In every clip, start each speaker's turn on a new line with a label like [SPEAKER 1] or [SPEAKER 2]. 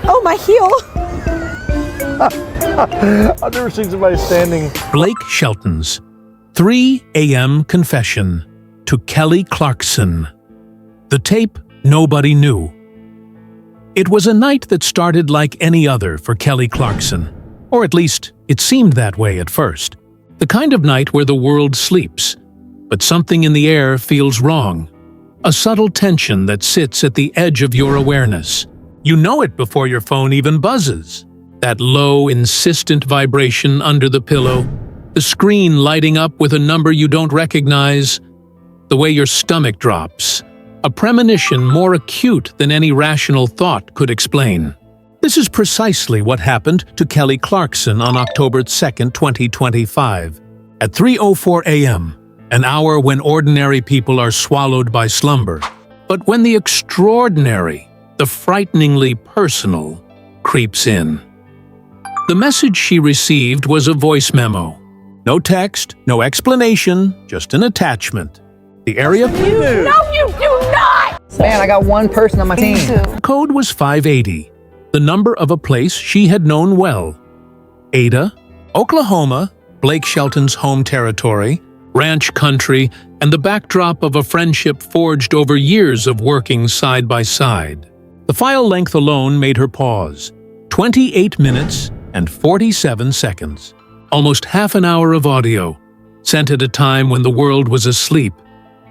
[SPEAKER 1] Oh, my heel.
[SPEAKER 2] I've never seen somebody standing.
[SPEAKER 3] Blake Shelton's 3 a.m. confession to Kelly Clarkson. The tape nobody knew. It was a night that started like any other for Kelly Clarkson, or at least it seemed that way at first. The kind of night where the world sleeps, but something in the air feels wrong. A subtle tension that sits at the edge of your awareness. You know it before your phone even buzzes. That low, insistent vibration under the pillow, the screen lighting up with a number you don't recognize, the way your stomach drops. A premonition more acute than any rational thought could explain. This is precisely what happened to Kelly Clarkson on October 2, 2025. At 3:04 a.m., an hour when ordinary people are swallowed by slumber, but when the extraordinary, the frighteningly personal, creeps in. The message she received was a voice memo. No text, no explanation, just an attachment. The area
[SPEAKER 1] No, you do not!
[SPEAKER 4] Man, I got one person on my team.
[SPEAKER 3] code was 580, the number of a place she had known well. Ada, Oklahoma, Blake Shelton's home territory, ranch country, and the backdrop of a friendship forged over years of working side by side. The file length alone made her pause. 28 minutes and 47 seconds. Almost half an hour of audio, sent at a time when the world was asleep,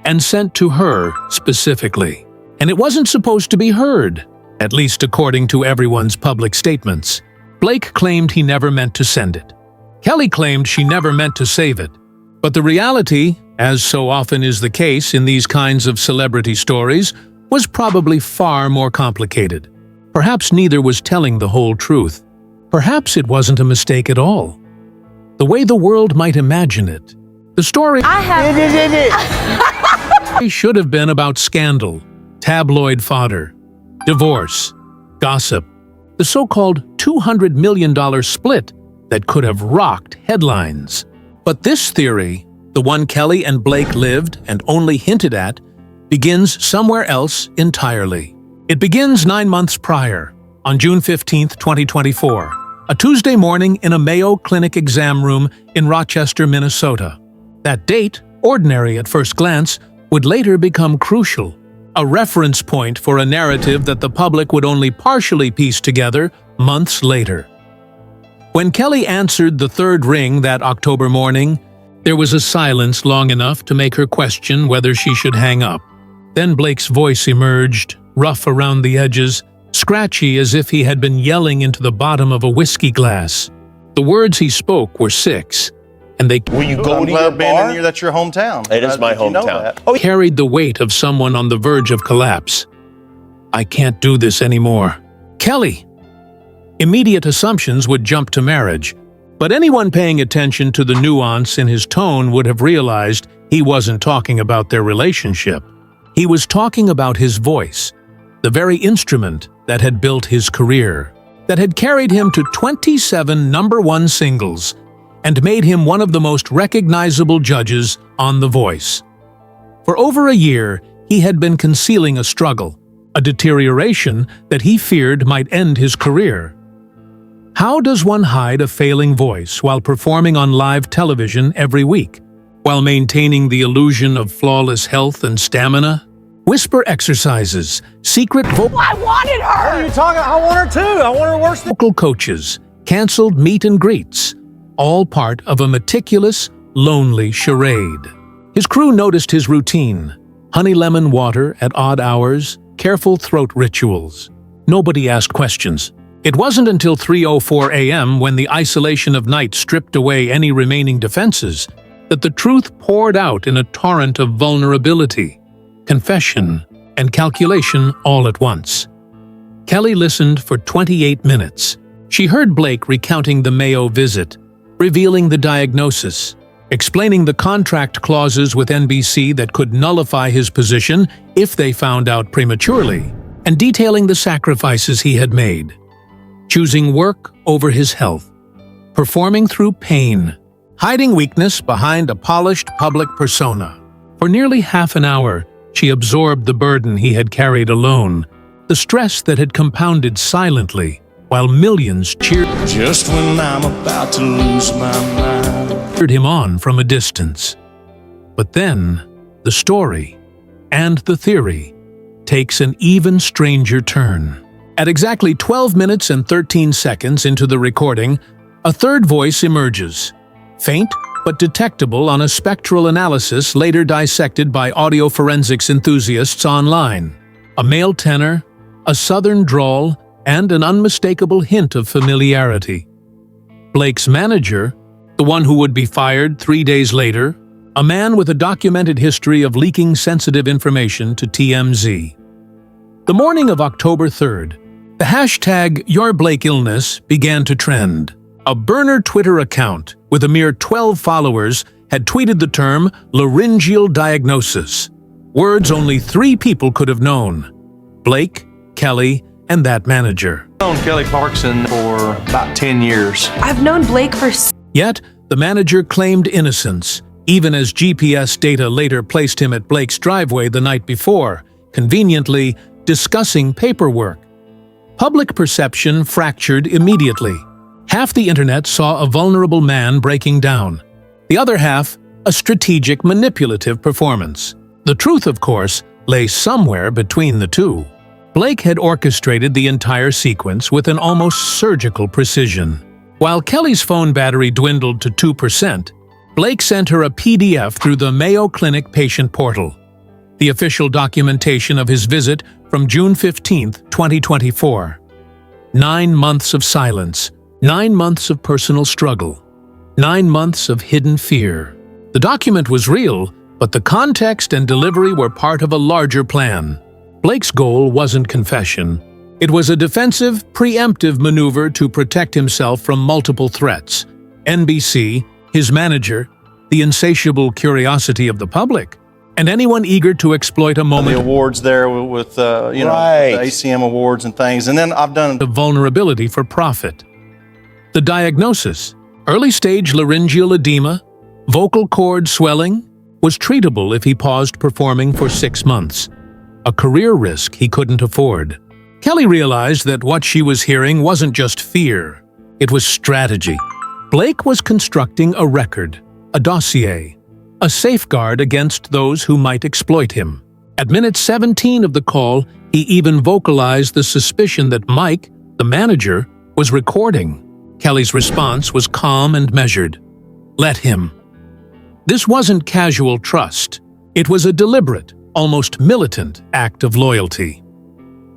[SPEAKER 3] and sent to her specifically. And it wasn't supposed to be heard, at least according to everyone's public statements. Blake claimed he never meant to send it. Kelly claimed she never meant to save it. But the reality, as so often is the case in these kinds of celebrity stories, was probably far more complicated. Perhaps neither was telling the whole truth. Perhaps it wasn't a mistake at all. The way the world might imagine it. The story should have been about scandal, tabloid fodder, divorce, gossip, the so-called $200 million split that could have rocked headlines. But this theory, the one Kelly and Blake lived and only hinted at, begins somewhere else entirely. It begins 9 months prior, on June 15, 2024, a Tuesday morning in a Mayo Clinic exam room in Rochester, Minnesota. That date, ordinary at first glance, would later become crucial, a reference point for a narrative that the public would only partially piece together months later. When Kelly answered the third ring that October morning, there was a silence long enough to make her question whether she should hang up. Then Blake's voice emerged, rough around the edges, scratchy as if he had been yelling into the bottom of a whiskey glass. The words he spoke were 6, and they
[SPEAKER 5] Will you go to your bar? That's your hometown.
[SPEAKER 6] It is my hometown.
[SPEAKER 3] carried the weight of someone on the verge of collapse. I can't do this anymore. Kelly! Immediate assumptions would jump to marriage, but anyone paying attention to the nuance in his tone would have realized he wasn't talking about their relationship. He was talking about his voice, the very instrument that had built his career, that had carried him to 27 #1 singles, and made him one of the most recognizable judges on The Voice. For over a year, he had been concealing a struggle, a deterioration that he feared might end his career. How does one hide a failing voice while performing on live television every week, while maintaining the illusion of flawless health and stamina? Whisper exercises, secret
[SPEAKER 1] I wanted her!
[SPEAKER 2] What are you talking? I want her too. I want her worse than.
[SPEAKER 3] vocal coaches, canceled meet and greets, all part of a meticulous, lonely charade. His crew noticed his routine: honey lemon water at odd hours, careful throat rituals. Nobody asked questions. It wasn't until 3:04 a.m., when the isolation of night stripped away any remaining defenses, that the truth poured out in a torrent of vulnerability, confession, and calculation all at once. Kelly listened for 28 minutes. She heard Blake recounting the Mayo visit, revealing the diagnosis, explaining the contract clauses with NBC that could nullify his position if they found out prematurely, and detailing the sacrifices he had made. Choosing work over his health, performing through pain, hiding weakness behind a polished public persona. For nearly half an hour, she absorbed the burden he had carried alone, the stress that had compounded silently while millions cheered
[SPEAKER 6] Just when I'm about to lose my mind.
[SPEAKER 3] him on from a distance. But then, the story and the theory takes an even stranger turn. At exactly 12 minutes and 13 seconds into the recording, a third voice emerges, faint but detectable on a spectral analysis later dissected by audio forensics enthusiasts online. A male tenor, a southern drawl, and an unmistakable hint of familiarity. Blake's manager, the one who would be fired 3 days later, a man with a documented history of leaking sensitive information to TMZ. The morning of October 3rd, the hashtag #YourBlakeIllness began to trend. A burner Twitter account with a mere 12 followers had tweeted the term laryngeal diagnosis, words only 3 people could have known: Blake, Kelly, and that manager.
[SPEAKER 2] I've known Kelly Clarkson for about 10 years.
[SPEAKER 1] I've known Blake for
[SPEAKER 3] Yet, the manager claimed innocence, even as GPS data later placed him at Blake's driveway the night before, conveniently discussing paperwork. Public perception fractured immediately. Half the internet saw a vulnerable man breaking down. The other half, a strategic, manipulative performance. The truth, of course, lay somewhere between the two. Blake had orchestrated the entire sequence with an almost surgical precision. While Kelly's phone battery dwindled to 2%, Blake sent her a PDF through the Mayo Clinic patient portal, the official documentation of his visit from June 15, 2024. 9 months of silence, 9 months of personal struggle, 9 months of hidden fear. The document was real, but the context and delivery were part of a larger plan. Blake's goal wasn't confession. It was a defensive, preemptive maneuver to protect himself from multiple threats. NBC, his manager, the insatiable curiosity of the public, and anyone eager to exploit a
[SPEAKER 5] The
[SPEAKER 3] moment
[SPEAKER 5] awards there with the ACM awards and things. And then I've done
[SPEAKER 3] of vulnerability for profit. The diagnosis, early-stage laryngeal edema, vocal cord swelling, was treatable if he paused performing for 6 months. A career risk he couldn't afford. Kelly realized that what she was hearing wasn't just fear, it was strategy. Blake was constructing a record, a dossier, a safeguard against those who might exploit him. At minute 17 of the call, he even vocalized the suspicion that Mike, the manager, was recording. Kelly's response was calm and measured. Let him. This wasn't casual trust. It was a deliberate, almost militant act of loyalty.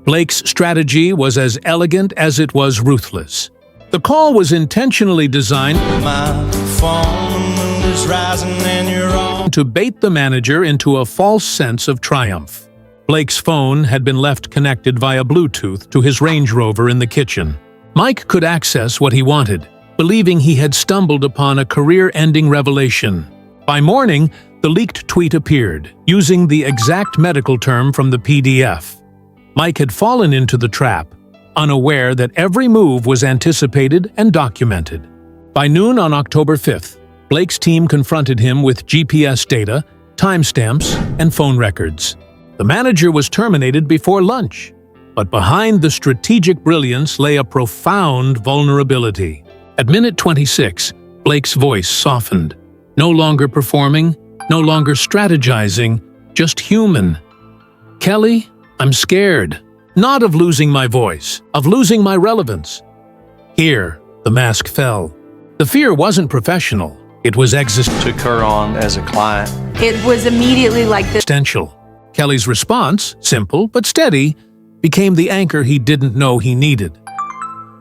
[SPEAKER 3] Blake's strategy was as elegant as it was ruthless. The call was intentionally designed
[SPEAKER 6] My phone, the moon is rising and you're on.
[SPEAKER 3] to bait the manager into a false sense of triumph. Blake's phone had been left connected via Bluetooth to his Range Rover in the kitchen. Mike could access what he wanted, believing he had stumbled upon a career-ending revelation. By morning, the leaked tweet appeared, using the exact medical term from the PDF. Mike had fallen into the trap, unaware that every move was anticipated and documented. By noon on October 5th, Blake's team confronted him with GPS data, timestamps, and phone records. The manager was terminated before lunch, but behind the strategic brilliance lay a profound vulnerability. At minute 26, Blake's voice softened, no longer performing, no longer strategizing, just human. Kelly, I'm scared. Not of losing my voice, of losing my relevance. Here, the mask fell. The fear wasn't professional. It was
[SPEAKER 2] Took her on as a client.
[SPEAKER 1] It was immediately like this.
[SPEAKER 3] existential. Kelly's response, simple but steady, became the anchor he didn't know he needed.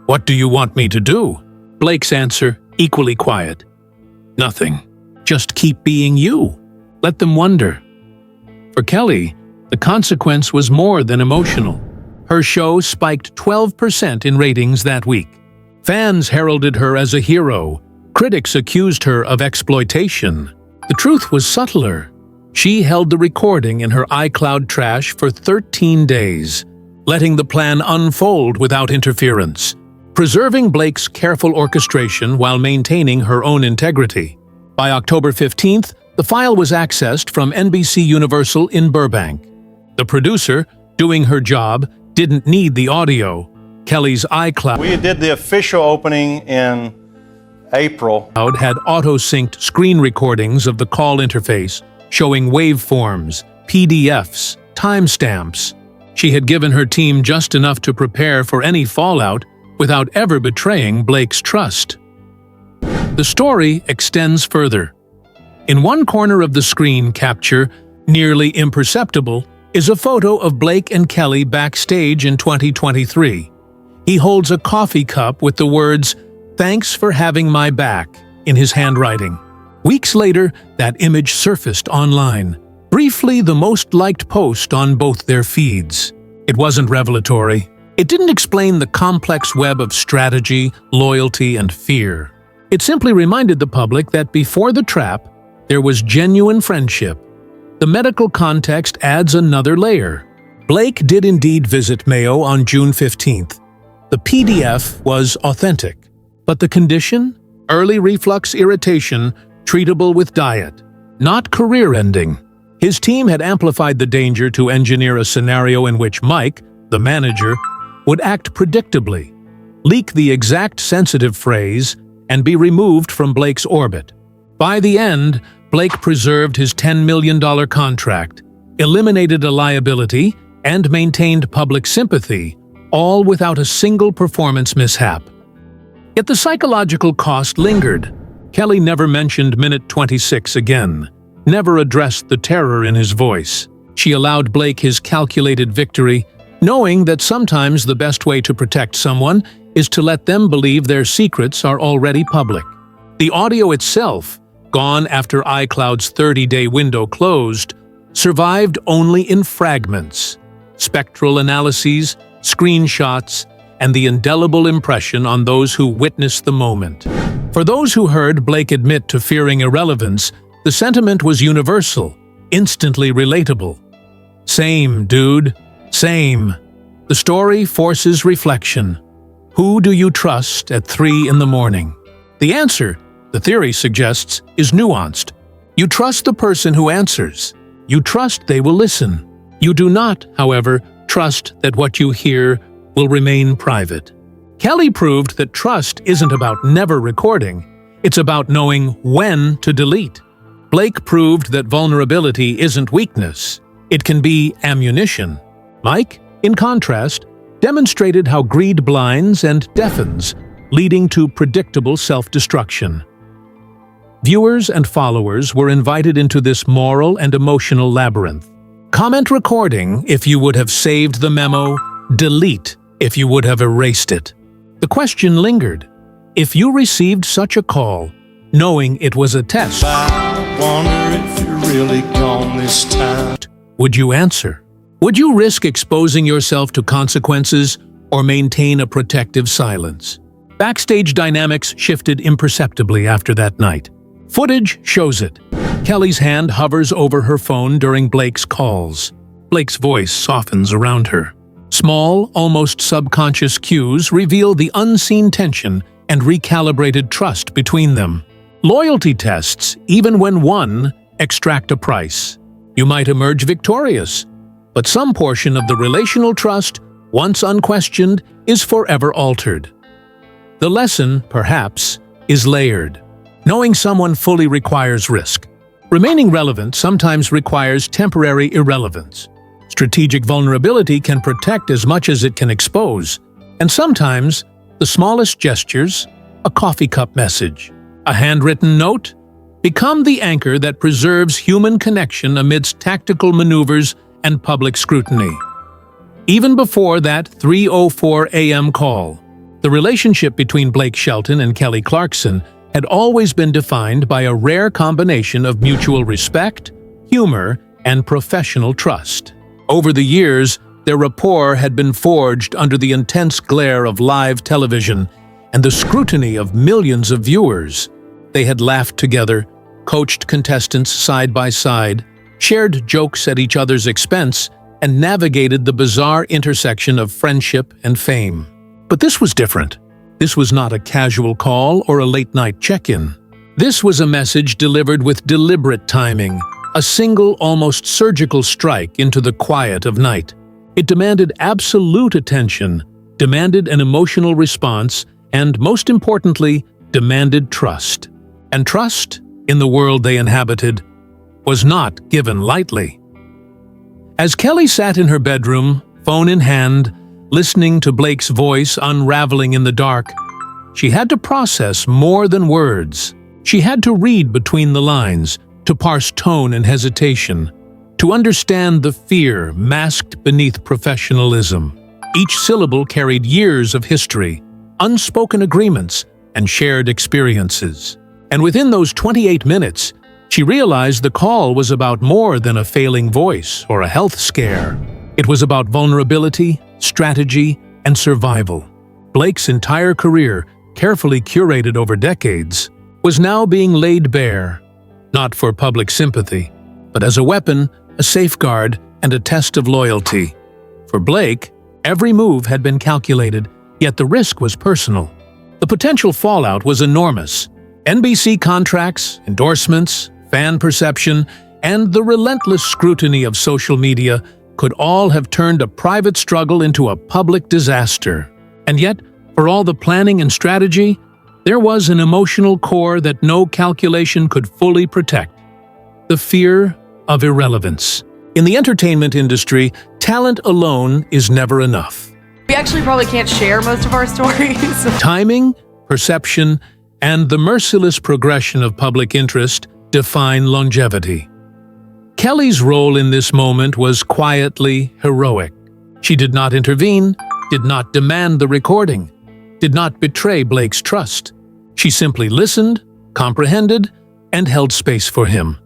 [SPEAKER 3] What do you want me to do? Blake's answer, equally quiet. Nothing. Just keep being you. Let them wonder. For Kelly, the consequence was more than emotional. Her show spiked 12% in ratings that week. Fans heralded her as a hero. Critics accused her of exploitation. The truth was subtler. She held the recording in her iCloud trash for 13 days, letting the plan unfold without interference, preserving Blake's careful orchestration while maintaining her own integrity. By October 15th, the file was accessed from NBC Universal in Burbank. The producer, doing her job, didn't need the audio. Kelly's iCloud
[SPEAKER 5] We did the official opening in April.
[SPEAKER 3] had auto-synced screen recordings of the call interface, showing waveforms, PDFs, timestamps. She had given her team just enough to prepare for any fallout without ever betraying Blake's trust. The story extends further. In one corner of the screen capture, nearly imperceptible, is a photo of Blake and Kelly backstage in 2023. He holds a coffee cup with the words, "Thanks for having my back," in his handwriting. Weeks later, that image surfaced online, briefly the most liked post on both their feeds. It wasn't revelatory. It didn't explain the complex web of strategy, loyalty, and fear. It simply reminded the public that before the trap, there was genuine friendship. The medical context adds another layer. Blake did indeed visit Mayo on June 15th. The PDF was authentic. But the condition? Early reflux irritation, treatable with diet. Not career-ending. His team had amplified the danger to engineer a scenario in which Mike, the manager, would act predictably, leak the exact sensitive phrase, and be removed from Blake's orbit. By the end, Blake preserved his $10 million contract, eliminated a liability, and maintained public sympathy, all without a single performance mishap. Yet the psychological cost lingered. Kelly never mentioned minute 26 again, never addressed the terror in his voice. She allowed Blake his calculated victory, knowing that sometimes the best way to protect someone is to let them believe their secrets are already public. The audio itself, gone after iCloud's 30-day window closed, survived only in fragments, spectral analyses, screenshots, and the indelible impression on those who witnessed the moment. For those who heard Blake admit to fearing irrelevance, the sentiment was universal, instantly relatable. Same, dude. Same. The story forces reflection. Who do you trust at 3 in the morning? The answer, the theory suggests, is nuanced. You trust the person who answers. You trust they will listen. You do not, however, trust that what you hear will remain private. Kelly proved that trust isn't about never recording. It's about knowing when to delete. Blake proved that vulnerability isn't weakness. It can be ammunition. Mike, in contrast, demonstrated how greed blinds and deafens, leading to predictable self-destruction. Viewers and followers were invited into this moral and emotional labyrinth. Comment recording if you would have saved the memo, delete if you would have erased it. The question lingered. If you received such a call, knowing it was a test,
[SPEAKER 6] I wonder if you're really gone this time.
[SPEAKER 3] would you answer? Would you risk exposing yourself to consequences or maintain a protective silence? Backstage dynamics shifted imperceptibly after that night. Footage shows it. Kelly's hand hovers over her phone during Blake's calls. Blake's voice softens around her. Small, almost subconscious cues reveal the unseen tension and recalibrated trust between them. Loyalty tests, even when won, extract a price. You might emerge victorious, but some portion of the relational trust, once unquestioned, is forever altered. The lesson, perhaps, is layered. Knowing someone fully requires risk. Remaining relevant sometimes requires temporary irrelevance. Strategic vulnerability can protect as much as it can expose, and sometimes the smallest gestures, a coffee cup message, a handwritten note, become the anchor that preserves human connection amidst tactical maneuvers and public scrutiny. Even before that 3:04 a.m. call, the relationship between Blake Shelton and Kelly Clarkson had always been defined by a rare combination of mutual respect, humor, and professional trust. Over the years, their rapport had been forged under the intense glare of live television and the scrutiny of millions of viewers. They had laughed together, coached contestants side by side, shared jokes at each other's expense, and navigated the bizarre intersection of friendship and fame. But this was different. This was not a casual call or a late-night check-in. This was a message delivered with deliberate timing, a single, almost surgical strike into the quiet of night. It demanded absolute attention, demanded an emotional response, and most importantly, demanded trust. And trust, in the world they inhabited, was not given lightly. As Kelly sat in her bedroom, phone in hand, listening to Blake's voice unraveling in the dark, she had to process more than words. She had to read between the lines, to parse tone and hesitation, to understand the fear masked beneath professionalism. Each syllable carried years of history, unspoken agreements, and shared experiences. And within those 28 minutes, she realized the call was about more than a failing voice or a health scare. It was about vulnerability, strategy, and survival. Blake's entire career, carefully curated over decades, was now being laid bare, not for public sympathy, but as a weapon, a safeguard, and a test of loyalty. For Blake, every move had been calculated, yet the risk was personal. The potential fallout was enormous. NBC contracts, endorsements, fan perception, and the relentless scrutiny of social media could all have turned a private struggle into a public disaster. And yet, for all the planning and strategy, there was an emotional core that no calculation could fully protect: the fear of irrelevance. In the entertainment industry, talent alone is never enough.
[SPEAKER 1] We actually probably can't share most of our stories.
[SPEAKER 3] Timing, perception, and the merciless progression of public interest define longevity. Kelly's role in this moment was quietly heroic. She did not intervene, did not demand the recording, did not betray Blake's trust. She simply listened, comprehended, and held space for him.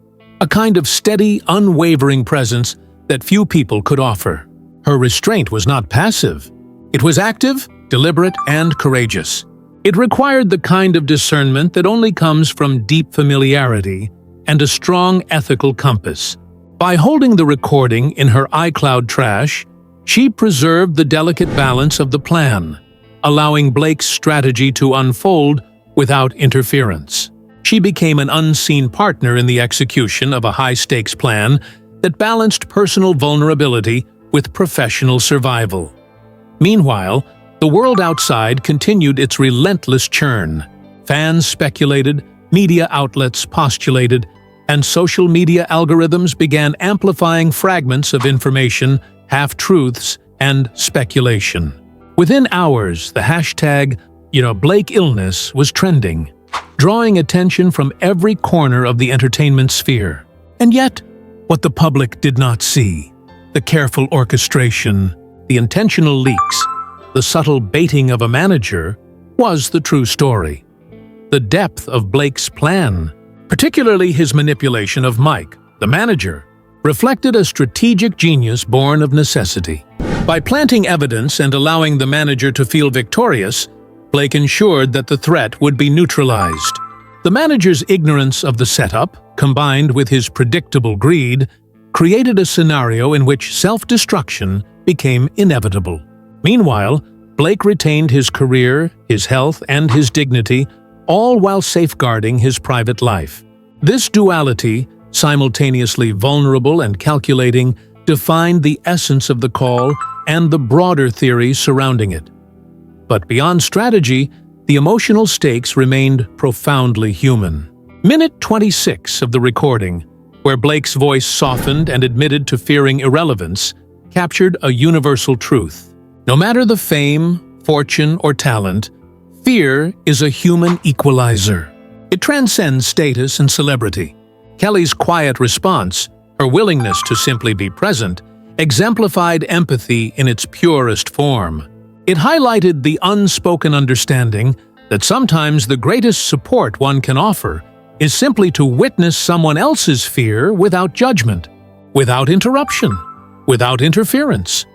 [SPEAKER 3] A kind of steady, unwavering presence that few people could offer. Her restraint was not passive. It was active, deliberate, and courageous. It required the kind of discernment that only comes from deep familiarity and a strong ethical compass. By holding the recording in her iCloud trash, she preserved the delicate balance of the plan, allowing Blake's strategy to unfold without interference. She became an unseen partner in the execution of a high-stakes plan that balanced personal vulnerability with professional survival. Meanwhile, the world outside continued its relentless churn. Fans speculated, media outlets postulated, and social media algorithms began amplifying fragments of information, half-truths, and speculation. Within hours, the hashtag, Blake illness was trending, drawing attention from every corner of the entertainment sphere. And yet, what the public did not see, the careful orchestration, the intentional leaks, the subtle baiting of a manager, was the true story. The depth of Blake's plan, particularly his manipulation of Mike, the manager, reflected a strategic genius born of necessity. By planting evidence and allowing the manager to feel victorious, Blake ensured that the threat would be neutralized. The manager's ignorance of the setup, combined with his predictable greed, created a scenario in which self-destruction became inevitable. Meanwhile, Blake retained his career, his health, and his dignity, all while safeguarding his private life. This duality, simultaneously vulnerable and calculating, defined the essence of the call and the broader theories surrounding it. But beyond strategy, the emotional stakes remained profoundly human. Minute 26 of the recording, where Blake's voice softened and admitted to fearing irrelevance, captured a universal truth. No matter the fame, fortune, or talent, fear is a human equalizer. It transcends status and celebrity. Kelly's quiet response, her willingness to simply be present, exemplified empathy in its purest form. It highlighted the unspoken understanding that sometimes the greatest support one can offer is simply to witness someone else's fear without judgment, without interruption, without interference.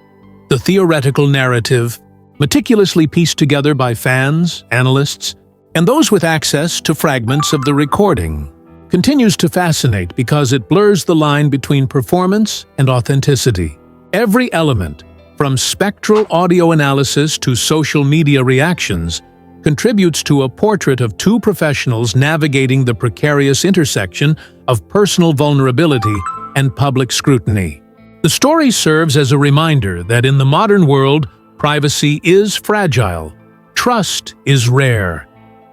[SPEAKER 3] The theoretical narrative, meticulously pieced together by fans, analysts, and those with access to fragments of the recording, continues to fascinate because it blurs the line between performance and authenticity. Every element, from spectral audio analysis to social media reactions, contributes to a portrait of two professionals navigating the precarious intersection of personal vulnerability and public scrutiny. The story serves as a reminder that in the modern world, privacy is fragile, trust is rare,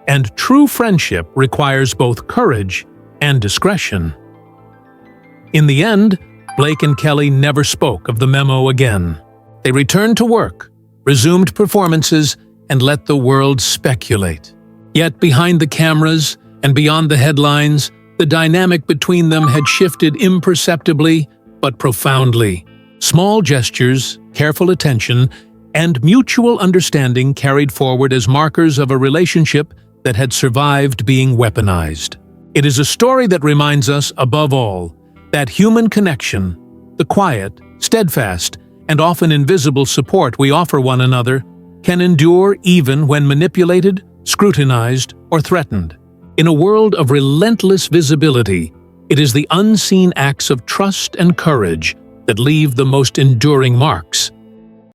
[SPEAKER 3] and true friendship requires both courage and discretion. In the end, Blake and Kelly never spoke of the memo again. They returned to work, resumed performances, and let the world speculate. Yet behind the cameras and beyond the headlines, the dynamic between them had shifted imperceptibly but profoundly. Small gestures, careful attention, and mutual understanding carried forward as markers of a relationship that had survived being weaponized. It is a story that reminds us, above all, that human connection, the quiet, steadfast, and often invisible support we offer one another, can endure even when manipulated, scrutinized, or threatened. In a world of relentless visibility, it is the unseen acts of trust and courage that leave the most enduring marks.